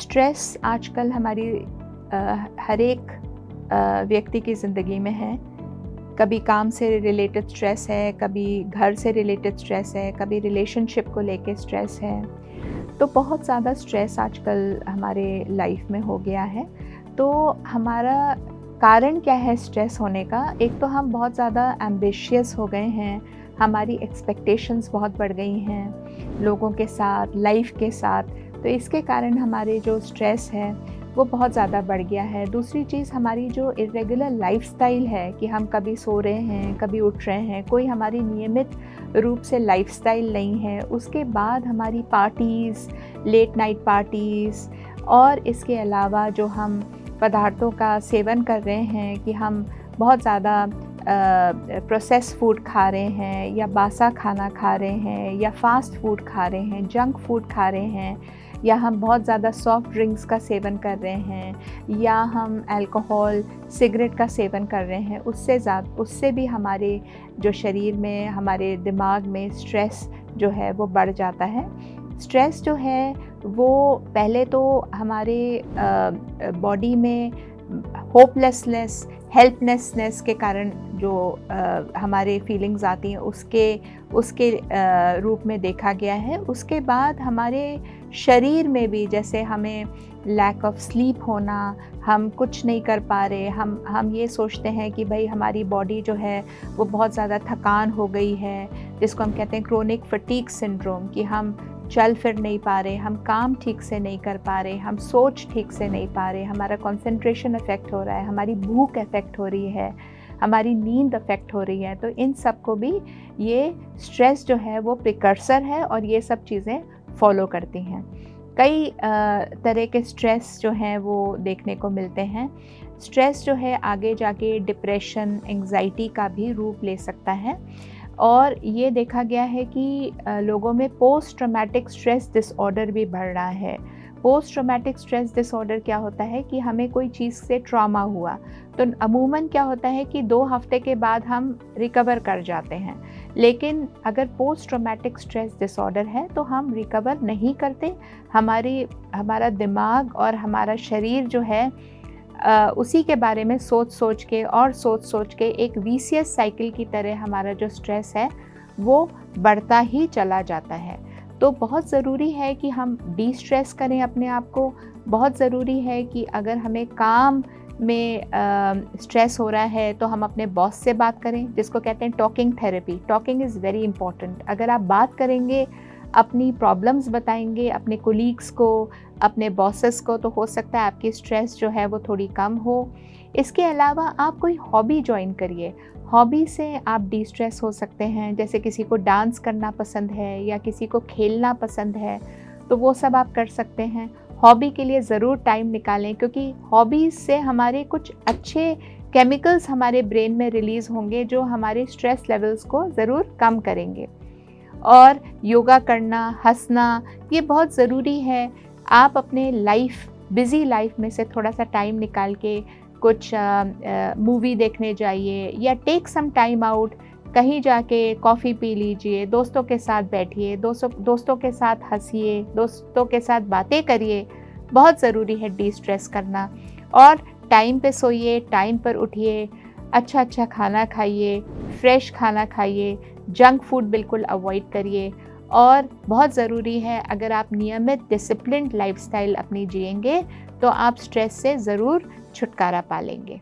Stress आजकल हमारी हर एक व्यक्ति की ज़िंदगी में है। कभी काम से रिलेटेड स्ट्रेस है, कभी घर से रिलेटेड स्ट्रेस है, कभी रिलेशनशिप को लेके स्ट्रेस है। तो बहुत ज़्यादा स्ट्रेस आजकल हमारे लाइफ में हो गया है। तो हमारा कारण क्या है स्ट्रेस होने का? एक तो हम बहुत ज़्यादा एम्बिशियस हो गए हैं, हमारी एक्सपेक्टेशंस बहुत बढ़ गई हैं लोगों के साथ, लाइफ के साथ। तो इसके कारण हमारे जो स्ट्रेस है वो बहुत ज़्यादा बढ़ गया है। दूसरी चीज़, हमारी जो इर्रेगुलर लाइफ़स्टाइल है कि हम कभी सो रहे हैं, कभी उठ रहे हैं, कोई हमारी नियमित रूप से लाइफ़स्टाइल नहीं है। उसके बाद हमारी पार्टीज़, लेट नाइट पार्टीज़ और इसके अलावा जो हम पदार्थों का सेवन कर रहे हैं कि हम बहुत ज़्यादा प्रोसेस फूड खा रहे हैं या बासा खाना खा रहे हैं या फ़ास्ट फूड खा रहे हैं, जंक फूड खा रहे हैं, या हम बहुत ज़्यादा सॉफ्ट ड्रिंक्स का सेवन कर रहे हैं, या हम अल्कोहल, सिगरेट का सेवन कर रहे हैं, उससे भी हमारे जो शरीर में, हमारे दिमाग में स्ट्रेस जो है वो बढ़ जाता है। स्ट्रेस जो है वो पहले तो हमारे बॉडी में होपलेसनेस, हेल्पलेसनेस के कारण जो हमारे फीलिंग्स आती हैं उसके रूप में देखा गया है। उसके बाद हमारे शरीर में भी, जैसे हमें लैक ऑफ स्लीप होना, हम कुछ नहीं कर पा रहे, हम ये सोचते हैं कि भाई हमारी बॉडी जो है वो बहुत ज़्यादा थकान हो गई है, जिसको हम कहते हैं क्रोनिक फटीग सिंड्रोम, कि हम चल फिर नहीं पा रहे, हम काम ठीक से नहीं कर पा रहे, हम सोच ठीक से नहीं पा रहे, हमारा कंसंट्रेशन अफेक्ट हो रहा है, हमारी भूख अफेक्ट हो रही है, हमारी नींद अफेक्ट हो रही है। तो इन सब को भी ये स्ट्रेस जो है वो प्रिकर्सर है और ये सब चीज़ें फॉलो करती हैं। कई तरह के स्ट्रेस जो हैं वो देखने को मिलते हैं। स्ट्रेस जो है आगे जाके डिप्रेशन, एंग्जाइटी का भी रूप ले सकता है। और ये देखा गया है कि लोगों में पोस्ट ट्रॉमेटिक स्ट्रेस डिसऑर्डर भी बढ़ रहा है। पोस्ट ट्रॉमेटिक स्ट्रेस डिसऑर्डर क्या होता है कि हमें कोई चीज़ से ट्रॉमा हुआ तो अमूमन क्या होता है कि 2 हफ्ते के बाद हम रिकवर कर जाते हैं, लेकिन अगर पोस्ट ट्रॉमेटिक स्ट्रेस डिसऑर्डर है तो हम रिकवर नहीं करते। हमारा दिमाग और हमारा शरीर जो है उसी के बारे में सोच सोच के एक विशियस साइकिल की तरह हमारा जो स्ट्रेस है वो बढ़ता ही चला जाता है। तो बहुत ज़रूरी है कि हम डी स्ट्रेस करें अपने आप को। बहुत ज़रूरी है कि अगर हमें काम में स्ट्रेस हो रहा है तो हम अपने बॉस से बात करें, जिसको कहते हैं talking therapy. Talking is very important. अगर आप बात करेंगे, अपनी प्रॉब्लम्स बताएंगे अपने कोलीग्स को, अपने बॉसेस को, तो हो सकता है आपकी स्ट्रेस जो है वो थोड़ी कम हो। इसके अलावा आप कोई हॉबी ज्वाइन करिए। हॉबी से आप डी स्ट्रेस हो सकते हैं। जैसे किसी को डांस करना पसंद है या किसी को खेलना पसंद है तो वो सब आप कर सकते हैं। हॉबी के लिए ज़रूर टाइम निकालें, क्योंकि हॉबीज़ से हमारे कुछ अच्छे केमिकल्स हमारे ब्रेन में रिलीज़ होंगे जो हमारे स्ट्रेस लेवल्स को ज़रूर कम करेंगे। और योगा करना, हंसना, ये बहुत ज़रूरी है। आप अपने बिज़ी लाइफ में से थोड़ा सा टाइम निकाल के कुछ मूवी देखने जाइए या टेक सम टाइम आउट, कहीं जाके कॉफ़ी पी लीजिए, दोस्तों के साथ बैठिए, दोस्तों के साथ हंसिए, दोस्तों के साथ बातें करिए। बहुत ज़रूरी है डी स्ट्रेस करना। और टाइम पे सोइए, टाइम पर उठिए, अच्छा खाना खाइए, फ्रेश खाना खाइए, जंक फूड बिल्कुल अवॉइड करिए। और बहुत ज़रूरी है, अगर आप नियमित डिसिप्लिन्ड लाइफस्टाइल अपनी जिएंगे तो आप स्ट्रेस से ज़रूर छुटकारा पा लेंगे।